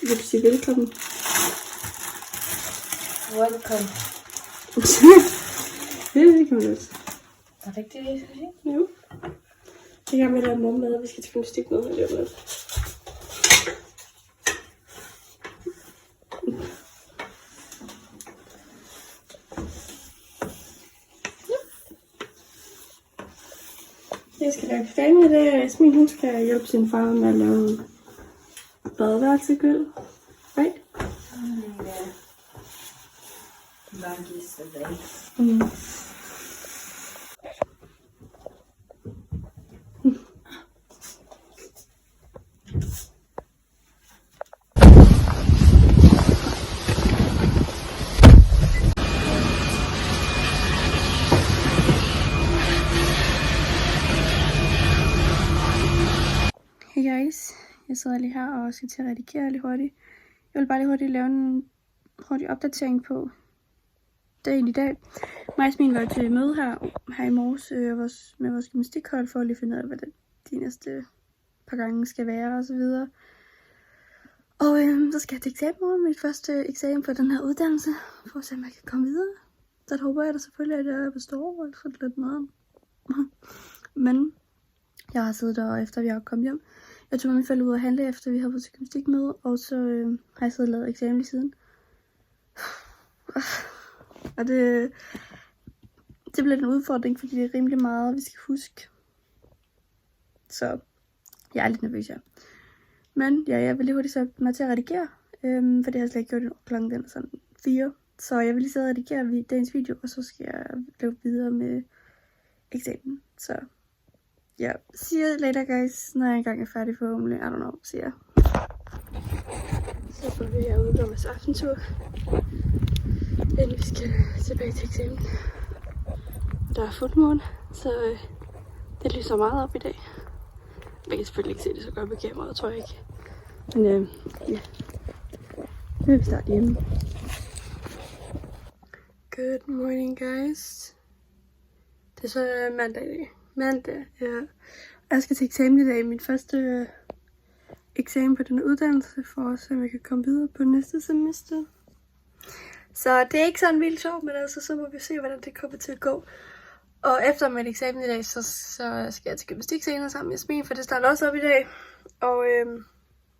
Vil du sige velkommen? Welcome. Det kan man også. Er det ikke det, jeg skal sige? Jo. Jeg er med at lave morgenmad, og vi skal til gymnastik med her lige om lidt. Jeg skal lave eksamen i dag, og Jasmin, hun skal hjælpe sin far med at lave badeværelsegulv. Right? Ja. Longest of days. Hey guys, jeg sidder lige her og skal til at redigere lige hurtigt. Jeg vil bare lige hurtigt lave en hurtig opdatering på dagen i dag. Mig og Jasmin var til møde her i morges med vores gymnastikhold for at lige finde ud af, hvad de næste par gange skal være og så videre. Og så skal jeg til eksamen over mit første eksamen på den her uddannelse, for at se, om jeg kan komme videre. Så håber jeg da selvfølgelig, at jeg består og får lidt noget. Men jeg har siddet der, efter vi har kommet hjem. Jeg tog med min forældre ud og handle, efter vi havde været til gymnastik med, og så har jeg siddet og lavet eksamen lige siden. Og det bliver en udfordring, fordi det er rimelig meget, vi skal huske. Så jeg er lidt nervøs, ja. Men ja, jeg vil lige hurtigt sætte mig til at redigere, for det har jeg slet ikke gjort endnu. Klokken den er sådan 4. Så jeg vil lige sidde og redigere dagens video, og så skal jeg lave videre med eksamen. Så ja, see you later guys, når jeg engang er færdig forhåbentlig. I don't know, see ya. Så får vi herude på vores aftentur, inden vi skal tilbage til eksamen. Der er fuldmåne, så det lyser meget op i dag. Man kan selvfølgelig ikke se det så godt på kameraet, tror jeg ikke. Men ja, nu vil vi starte hjemme. Good morning guys. Det er så mandag i dag. Mandag, ja. Jeg skal til eksamen i dag. Min første eksamen på den uddannelse, for at se, om jeg kan komme videre på næste semester. Så det er ikke sådan vildt sjovt, men altså, så må vi se, hvordan det kommer til at gå. Og efter min eksamen i dag, så skal jeg til gymnastik senere sammen med Jasmin, for det starter også op i dag. Og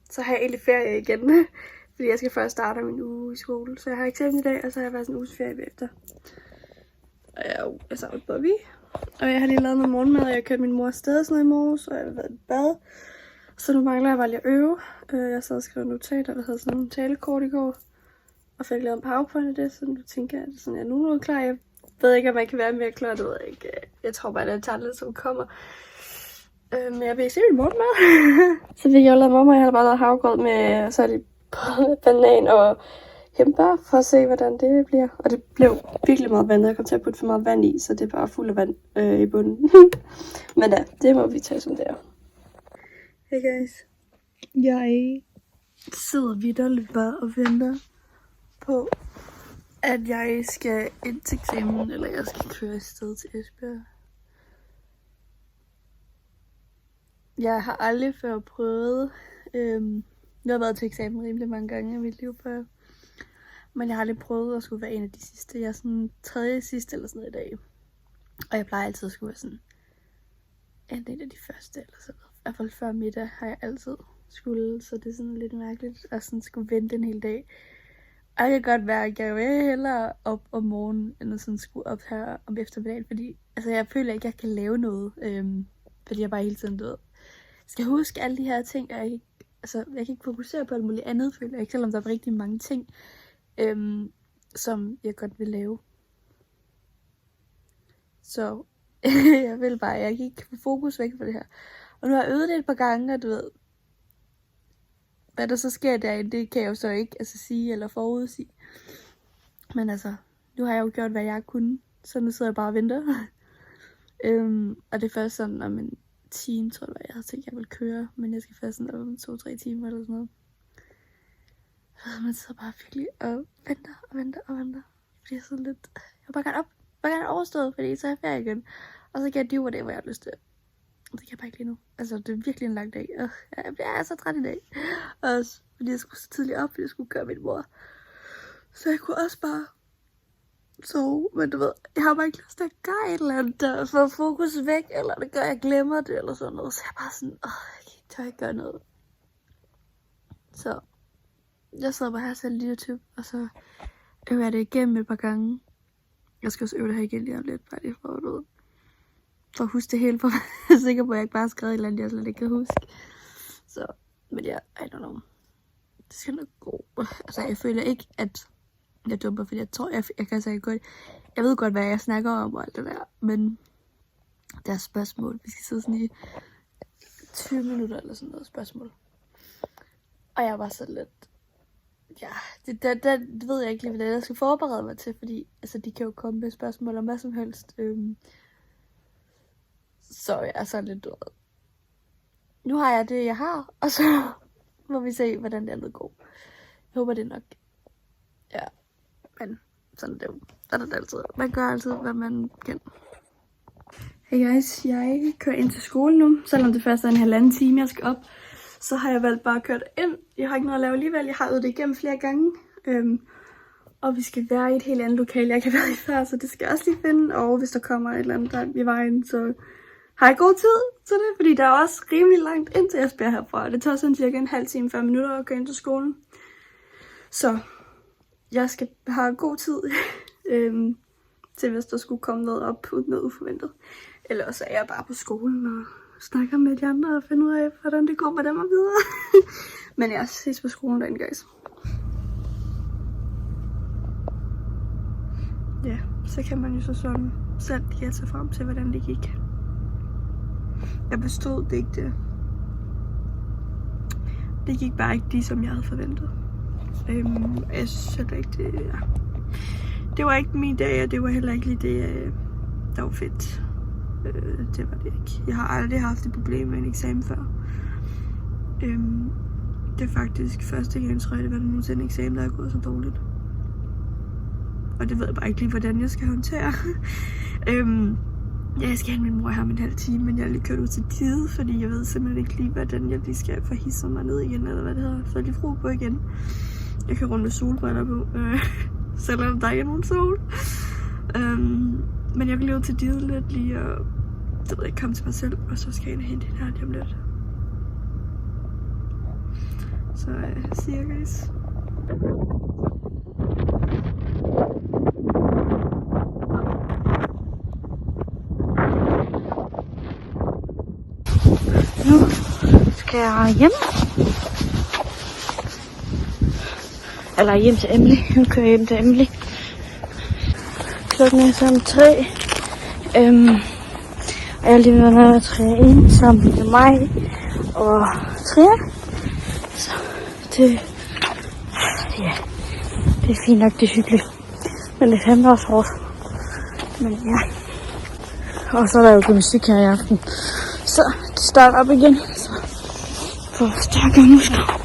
så har jeg egentlig ferie igen, fordi jeg skal først starte min uge i skole. Så jeg har eksamen i dag, og så har jeg været sådan en uges ferie efter. Og jeg savner Bobby. Og jeg har lige lavet noget morgenmad, og jeg kørte min mor afsted sådan noget i morges, og jeg har været i bad. Så nu mangler jeg bare lige at øve. Jeg sad og skrev notater, der havde sådan en talekort i går. Og fik lavet en powerpoint af det, så nu tænker jeg, at sådan, jeg er nogenlunde klar. Jeg ved ikke, om jeg kan være mere klar, det ved jeg ikke. Jeg tror bare, det er tallet, som kommer. Men jeg vil se min morgenmad. Så fik jeg lavet morgenmad, jeg havde bare lavet havregrød med, så er det banan og hembær, for at se, hvordan det bliver. Og det blev virkelig meget vandet. Jeg kom til at putte for meget vand i, så det er bare fuld af vand i bunden. Men ja, det må vi tage som det er. Hey guys. Jeg sidder vitterligt bare og venter på, at jeg skal ind til eksamen, eller jeg skal køre afsted til Esbjerg. Jeg har aldrig før prøvet. Jeg har været til eksamen rimelig mange gange i mit liv før. Men jeg har aldrig prøvet at skulle være en af de sidste. Jeg er sådan tredje sidste eller sådan noget i dag. Og jeg plejer altid at skulle være sådan en af de første eller sådan noget. I hvert fald før middag har jeg altid skulle. Så det er sådan lidt mærkeligt at sådan skulle vente en hel dag. Og jeg kan godt være, at jeg vil hellere op om morgenen, end at sådan skulle op her om eftermiddagen. Fordi altså, jeg føler ikke, at jeg kan lave noget. Fordi jeg bare hele tiden skal huske alle de her ting. Og jeg kan ikke fokusere på alt muligt andet, føler jeg ikke. Selvom der er rigtig mange ting, som jeg godt vil lave. Så jeg vil bare, jeg kan ikke få fokus væk fra det her. Og nu har jeg øvet det et par gange, og du ved, hvad der så sker derinde, det kan jeg jo så ikke sige eller forudsige. Men altså, nu har jeg jo gjort, hvad jeg kunne, så nu sidder jeg bare og venter. Og det er først sådan om en time, tror jeg havde tænkt, jeg ville køre, men jeg skal først sådan om 2-3 timer eller sådan noget. Man sidder bare virkelig og venter. Fordi jeg sådan lidt, jeg vil bare gerne op, bare gerne overstået, fordi så er jeg ferie igen. Og så kan jeg dyve det, hvor jeg har lyst til. Det kan jeg bare ikke lige nu. Altså, det er virkelig en lang dag. Jeg er så træt i dag. Også fordi jeg skulle så tidligt op, fordi jeg skulle køre min mor. Så jeg kunne også bare sove. Men du ved, jeg har bare ikke lyst til at gøre et eller andet, der får fokus væk, eller det gør, jeg glemmer det, eller sådan noget. Så jeg er bare sådan, jeg tør ikke gøre noget. Så jeg sidder bare her og ser lidt YouTube, og så øver jeg det igennem et par gange. Jeg skal også øve det her igen lige om lidt, bare lige for at huske det hele, for jeg er sikker på, at jeg ikke bare har skrevet et eller andet, jeg slet ikke kan huske. Så, men ja, I don't know. Det skal nok gå. Altså, jeg føler ikke, at jeg dumper, fordi jeg tror, jeg kan sige godt. Jeg ved godt, hvad jeg snakker om og alt det der, men der er spørgsmål. Vi skal sidde sådan i 20 minutter eller sådan noget spørgsmål. Og jeg var så lidt, ja, det ved jeg ikke lige, hvad jeg skal forberede mig til, fordi altså, de kan jo komme med spørgsmål om hvad som helst. Så jeg er sådan lidt død. Nu har jeg det, jeg har, og så må vi se, hvordan det andet går. Jeg håber, det er nok. Ja, men sådan er det jo. Sådan er det altid. Man gør altid, hvad man kan. Hey guys, jeg kører ind til skole nu. Selvom det først er en 1,5 time, jeg skal op, så har jeg valgt bare at køre ind. Jeg har ikke noget at lave alligevel. Jeg har øvet det igennem flere gange. Og vi skal være i et helt andet lokale, jeg kan være i før, så det skal jeg også lige finde. Og hvis der kommer et eller andet der i vejen, så har jeg god tid til det, fordi der er også rimelig langt ind til Esbjerg herfra. Det tager sådan cirka 1,5 time, 40 minutter at køre ind til skolen. Så jeg skal have god tid til, hvis der skulle komme noget op uden noget uforventet. Eller så er jeg bare på skolen og snakker med de andre og finder ud af, hvordan det går med dem og videre. Men jeg ses på skolen derinde, guys. Ja, så kan man jo så sådan selv gætte sig frem til, hvordan det gik. Jeg bestod det ikke det. Det gik bare ikke som jeg havde forventet. Jeg synes heller ikke det, ja. Det var ikke min dag, og det var heller ikke lige det, der var fedt. Det var det ikke. Jeg har aldrig haft et problem med en eksamen før. Det er faktisk første gang, tror jeg, det var der nogensinde en eksamen, der er gået så dårligt. Og det ved jeg bare ikke lige, hvordan jeg skal håndtere. Ja, jeg skal have min mor her om 1,5 time, men jeg er lige kørt ud til Tide, fordi jeg ved simpelthen ikke lige, hvordan jeg lige skal forhisse mig ned igen, eller hvad det hedder, få lige fru på igen. Jeg kan rundt med solbriller på, selvom der ikke er nogen sol. Men jeg vil lige ud til Tide lidt lige, og det ved jeg ikke, komme til mig selv, og så skal jeg ind og hente hende her lige om lidt. Så see you guys. Nu skal jeg hjem. Eller hjem til Emily. Nu kører jeg hjem til Emily. Klokken er sammen 3. Og jeg har lige været nede og træne ind sammen med mig og Tria. Så det, ja, det er fint nok, det er hyggeligt. Men det er fandme også hårdt. Men ja. Og så er der jo gymnastik her i aften. Så det starter op igen. Så for stærkere muskler.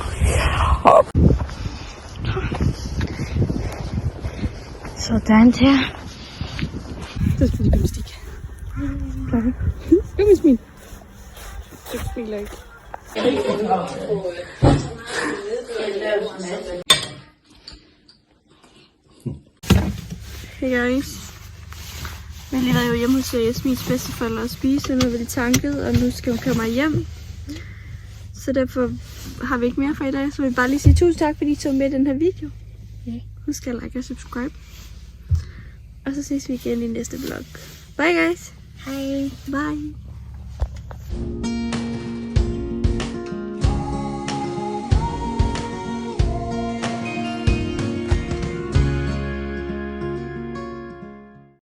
Sådan der. Det er selvfølgelig gymnastik. Klokken. Kom med smil. Det smiler ikke. Hey guys. Vi har lige været hjemme hos Jasmins bedsteforældre og spise, nu er vi tanket, og nu skal vi køre mig hjem. Så derfor har vi ikke mere for i dag, så vil jeg bare lige sige tusind tak, fordi I så med i den her video. Husk at like og subscribe. Og så ses vi igen i næste vlog. Bye guys. Hej. Bye.